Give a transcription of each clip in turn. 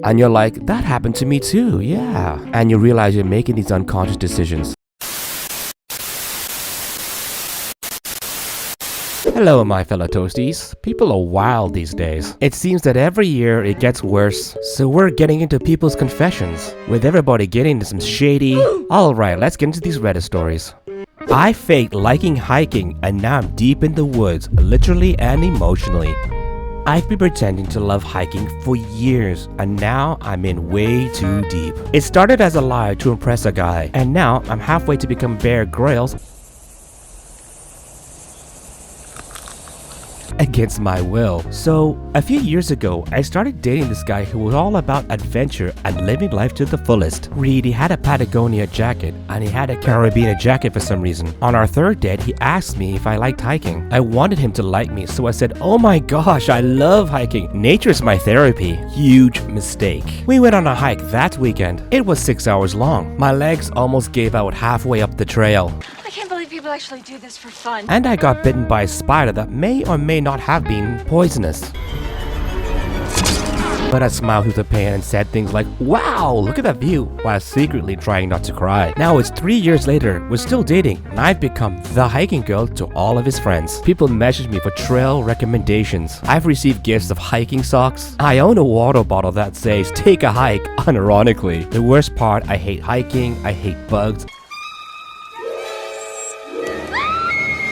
And you're like, that happened to me too, yeah. And you realize you're making these unconscious decisions. Hello my fellow toasties. People are wild these days. It seems that every year it gets worse, so we're getting into people's confessions, with everybody getting into some shady... Alright, let's get into these Reddit stories. I faked liking hiking and now I'm deep in the woods, literally and emotionally. I've been pretending to love hiking for years and now I'm in way too deep. It started as a lie to impress a guy, and now I'm halfway to become Bear Grylls against my will. So, a few years ago, I started dating this guy who was all about adventure and living life to the fullest. Reed, he had a Patagonia jacket and he had a Caribbean jacket for some reason. On our third date, he asked me if I liked hiking. I wanted him to like me, so I said, oh my gosh, I love hiking. Nature's my therapy. Huge mistake. We went on a hike that weekend. It was 6 hours long. My legs almost gave out halfway up the trail. I can't believe people actually do this for fun. And I got bitten by a spider that may or may not have been poisonous. But I smiled through the pain and said things like, wow, look at that view, while secretly trying not to cry. Now it's 3 years later, we're still dating, and I've become the hiking girl to all of his friends. People message me for trail recommendations. I've received gifts of hiking socks. I own a water bottle that says, take a hike, unironically. The worst part, I hate hiking, I hate bugs.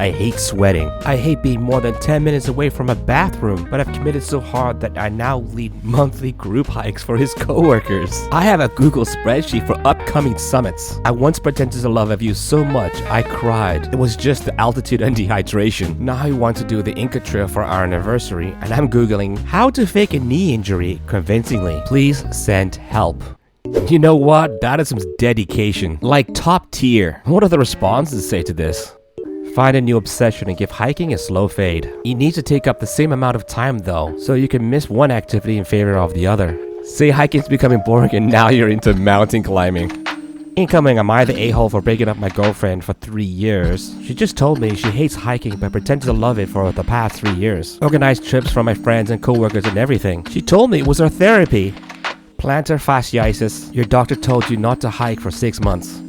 I hate sweating. I hate being more than 10 minutes away from a bathroom, but I've committed so hard that I now lead monthly group hikes for his coworkers. I have a Google spreadsheet for upcoming summits. I once pretended to love a view so much, I cried. It was just the altitude and dehydration. Now I want to do the Inca Trail for our anniversary, and I'm Googling how to fake a knee injury convincingly. Please send help. You know what? That is some dedication. Like top tier. What do the responses say to this? Find a new obsession and give hiking a slow fade. You need to take up the same amount of time though, so you can miss one activity in favor of the other. Say hiking's becoming boring and now you're into mountain climbing. Incoming, am I the a-hole for breaking up my girlfriend for 3 years? She just told me she hates hiking but pretended to love it for the past 3 years. Organized trips for my friends and coworkers and everything. She told me it was her therapy. Plantar fasciitis. Your doctor told you not to hike for 6 months.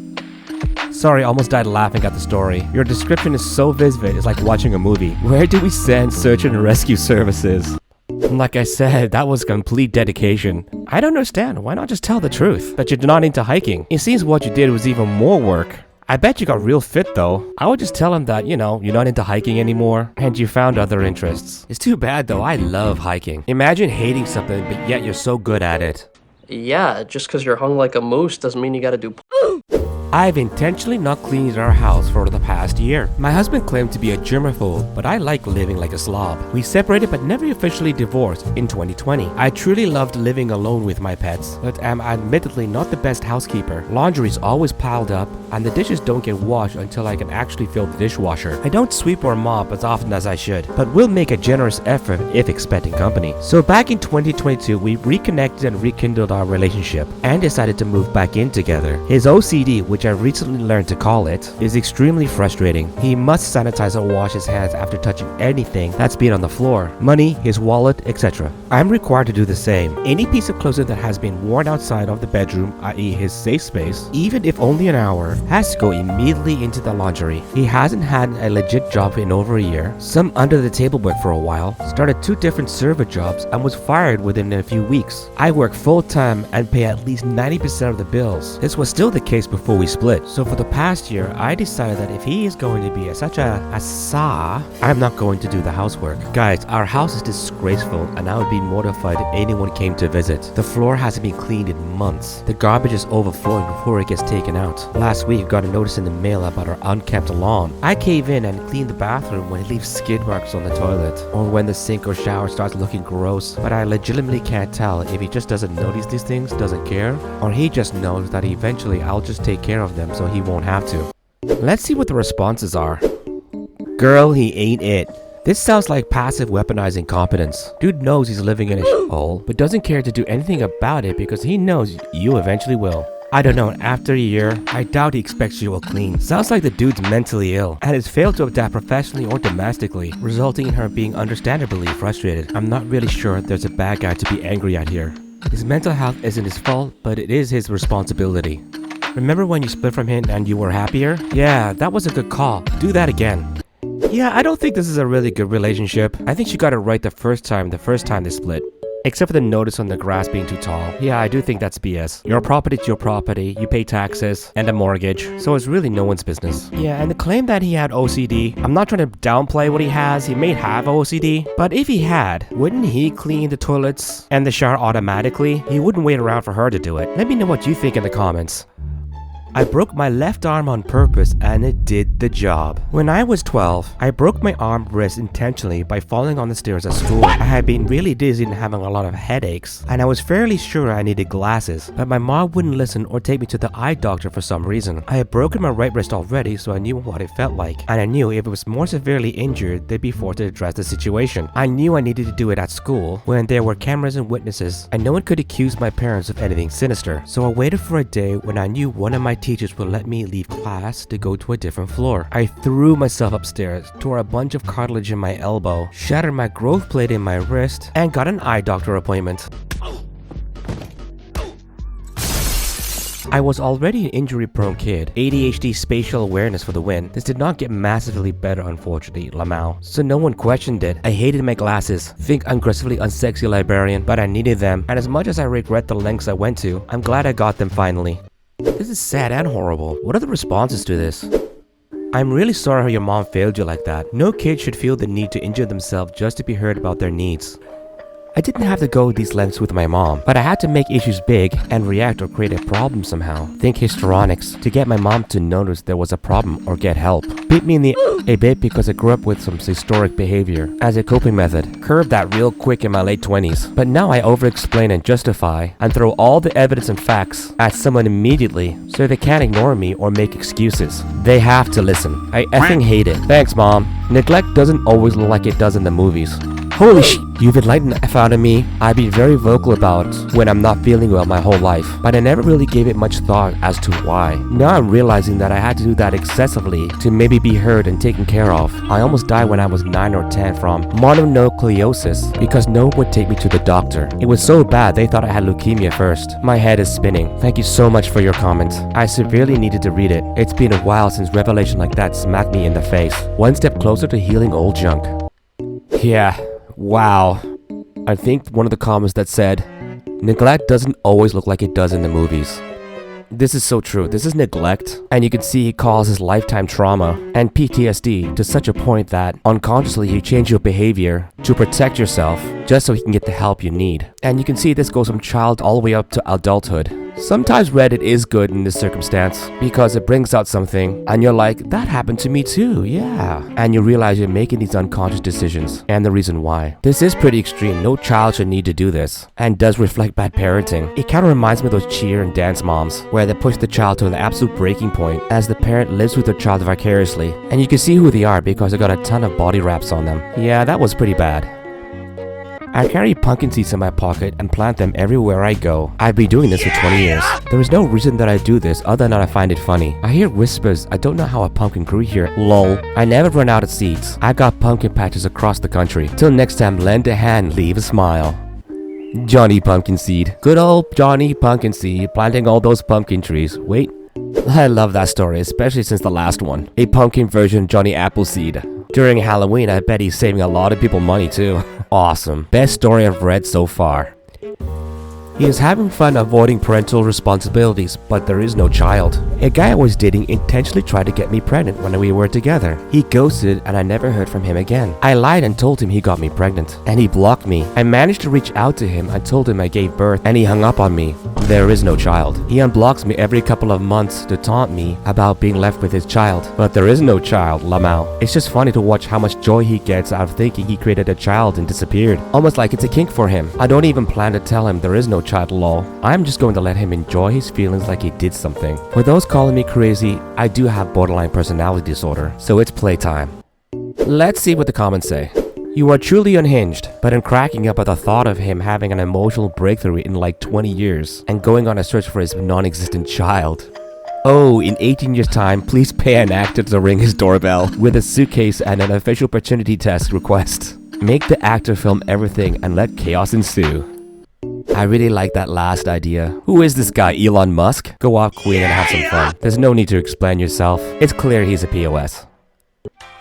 Sorry, almost died laughing at the story. Your description is so vivid, it's like watching a movie. Where do we send search and rescue services? Like I said, that was complete dedication. I don't understand, why not just tell the truth? That you're not into hiking. It seems what you did was even more work. I bet you got real fit though. I would just tell him that, you know, you're not into hiking anymore and you found other interests. It's too bad though, I love hiking. Imagine hating something but yet you're so good at it. Yeah, just because you're hung like a moose doesn't mean you gotta do I've intentionally not cleaned our house for the past year. My husband claimed to be a germaphobe, but I like living like a slob. We separated but never officially divorced in 2020. I truly loved living alone with my pets, but am admittedly not the best housekeeper. Laundry is always piled up, and the dishes don't get washed until I can actually fill the dishwasher. I don't sweep or mop as often as I should, but will make a generous effort if expecting company. So back in 2022, we reconnected and rekindled our relationship, and decided to move back in together. His OCD, which I recently learned to call it, is extremely frustrating. He must sanitize or wash his hands after touching anything that's been on the floor, money, his wallet, etc. I'm required to do the same. Any piece of clothing that has been worn outside of the bedroom, i.e. his safe space, even if only an hour, has to go immediately into the laundry. He hasn't had a legit job in over a year, some under the table work for a while, started 2 different server jobs and was fired within a few weeks. I work full time and pay at least 90% of the bills. This was still the case before we split. So for the past year, I decided that if he is going to be such a sa, I'm not going to do the housework. Guys, our house is disgraceful and I would be mortified if anyone came to visit. The floor hasn't been cleaned in months. The garbage is overflowing before it gets taken out. Last week, got a notice in the mail about our unkept lawn. I cave in and clean the bathroom when it leaves skid marks on the toilet, or when the sink or shower starts looking gross, but I legitimately can't tell if he just doesn't notice these things, doesn't care, or he just knows that eventually I'll just take care of them so he won't have to. Let's see what the responses are. Girl, he ain't it. This sounds like passive weaponizing competence. Dude knows he's living in a shithole, but doesn't care to do anything about it because he knows you eventually will. I don't know, after a year, I doubt he expects you will clean. Sounds like the dude's mentally ill and has failed to adapt professionally or domestically, resulting in her being understandably frustrated. I'm not really sure there's a bad guy to be angry at here. His mental health isn't his fault, but it is his responsibility. Remember when you split from him and you were happier? Yeah, that was a good call. Do that again. Yeah, I don't think this is a really good relationship. I think she got it right the first time they split. Except for the notice on the grass being too tall. Yeah, I do think that's BS. Your property's your property, you pay taxes and a mortgage, so it's really no one's business. Yeah, and the claim that he had OCD, I'm not trying to downplay what he has, he may have OCD, but if he had, wouldn't he clean the toilets and the shower automatically? He wouldn't wait around for her to do it. Let me know what you think in the comments. I broke my left arm on purpose and it did the job. When I was 12, I broke my arm wrist intentionally by falling on the stairs at school. I had been really dizzy and having a lot of headaches, and I was fairly sure I needed glasses, but my mom wouldn't listen or take me to the eye doctor for some reason. I had broken my right wrist already, so I knew what it felt like, and I knew if it was more severely injured, they'd be forced to address the situation. I knew I needed to do it at school when there were cameras and witnesses, and no one could accuse my parents of anything sinister. So I waited for a day when I knew one of my teachers would let me leave class to go to a different floor. I threw myself upstairs, tore a bunch of cartilage in my elbow, shattered my growth plate in my wrist, and got an eye doctor appointment. I was already an injury-prone kid, ADHD spatial awareness for the win. This did not get massively better, unfortunately, Lamau, so no one questioned it. I hated my glasses, think aggressively unsexy librarian, but I needed them, and as much as I regret the lengths I went to, I'm glad I got them finally. This is sad and horrible. What are the responses to this? I'm really sorry how your mom failed you like that. No kid should feel the need to injure themselves just to be heard about their needs. I didn't have to go these lengths with my mom, but I had to make issues big and react or create a problem somehow. Think histrionics to get my mom to notice there was a problem or get help. Beat me in the a bit because I grew up with some historic behavior as a coping method. Curbed that real quick in my late 20s. But now I over-explain and justify and throw all the evidence and facts at someone immediately so they can't ignore me or make excuses. They have to listen. I effing hate it. Thanks, Mom. Neglect doesn't always look like it does in the movies. Holy sh! You've enlightened the F out of me. I've been very vocal about when I'm not feeling well my whole life, but I never really gave it much thought as to why. Now I'm realizing that I had to do that excessively to maybe be heard and taken care of. I almost died when I was 9 or 10 from mononucleosis because no one would take me to the doctor. It was so bad they thought I had leukemia first. My head is spinning. Thank you so much for your comment. I severely needed to read it. It's been a while since revelation like that smacked me in the face. One step closer to healing old junk. Yeah. Wow. I think one of the comments that said, neglect doesn't always look like it does in the movies. This is so true. This is neglect, and you can see it causes lifetime trauma and PTSD to such a point that unconsciously you change your behavior to protect yourself just so you can get the help you need. And you can see this goes from child all the way up to adulthood. Sometimes Reddit is good in this circumstance because it brings out something and you're like, that happened to me too, yeah. And you realize you're making these unconscious decisions and the reason why. This is pretty extreme. No child should need to do this and does reflect bad parenting. It kind of reminds me of those cheer and dance moms where they push the child to an absolute breaking point as the parent lives with their child vicariously. And you can see who they are because they got a ton of body wraps on them. Yeah, that was pretty bad. I carry pumpkin seeds in my pocket and plant them everywhere I go. I've been doing this for 20 years. There is no reason that I do this other than I find it funny. I hear whispers, I don't know how a pumpkin grew here. Lol. I never run out of seeds. I got pumpkin patches across the country. Till next time, lend a hand, leave a smile. Johnny Pumpkin Seed. Good old Johnny Pumpkin Seed, planting all those pumpkin trees. Wait. I love that story, especially since the last one. A pumpkin version Johnny Appleseed. During Halloween, I bet he's saving a lot of people money too. Awesome. Best story I've read so far. He is having fun avoiding parental responsibilities, but there is no child. A guy I was dating intentionally tried to get me pregnant when we were together. He ghosted and I never heard from him again. I lied and told him he got me pregnant, and he blocked me. I managed to reach out to him and told him I gave birth, and he hung up on me. There is no child. He unblocks me every couple of months to taunt me about being left with his child, but there is no child, Lamau. It's just funny to watch how much joy he gets out of thinking he created a child and disappeared. Almost like it's a kink for him. I don't even plan to tell him there is no child, lol. I'm just going to let him enjoy his feelings like he did something. For those calling me crazy, I do have borderline personality disorder, so it's playtime. Let's see what the comments say. You are truly unhinged, but I'm cracking up at the thought of him having an emotional breakthrough in like 20 years and going on a search for his non-existent child. Oh, in 18 years' time, please pay an actor to ring his doorbell with a suitcase and an official paternity test request. Make the actor film everything and let chaos ensue. I really like that last idea. Who is this guy, Elon Musk? Go off, queen, and have some fun. There's no need to explain yourself. It's clear he's a POS.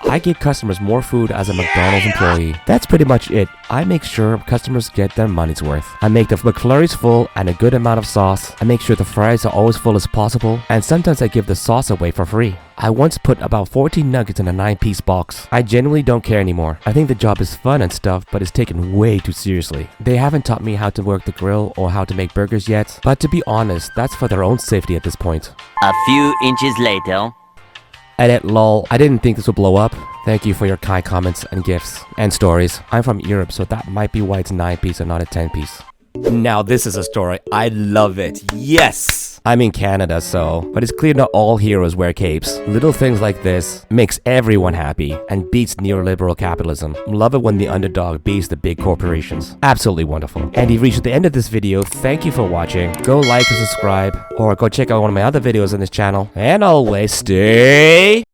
I give customers more food as a McDonald's employee. That's pretty much it. I make sure customers get their money's worth. I make the McFlurries full and a good amount of sauce. I make sure the fries are always full as possible. And sometimes I give the sauce away for free. I once put about 14 nuggets in a 9-piece box. I genuinely don't care anymore. I think the job is fun and stuff, but it's taken way too seriously. They haven't taught me how to work the grill or how to make burgers yet. But to be honest, that's for their own safety at this point. A few inches later. Edit lol. I didn't think this would blow up. Thank you for your kind comments and gifts and stories. I'm from Europe, so that might be why it's a 9-piece and not a 10-piece. Now this is a story. I love it. Yes! I'm in Canada, but it's clear not all heroes wear capes. Little things like this makes everyone happy and beats neoliberal capitalism. Love it when the underdog beats the big corporations. Absolutely wonderful. And you've reached the end of this video. Thank you for watching. Go like and subscribe, or go check out one of my other videos on this channel. And always stay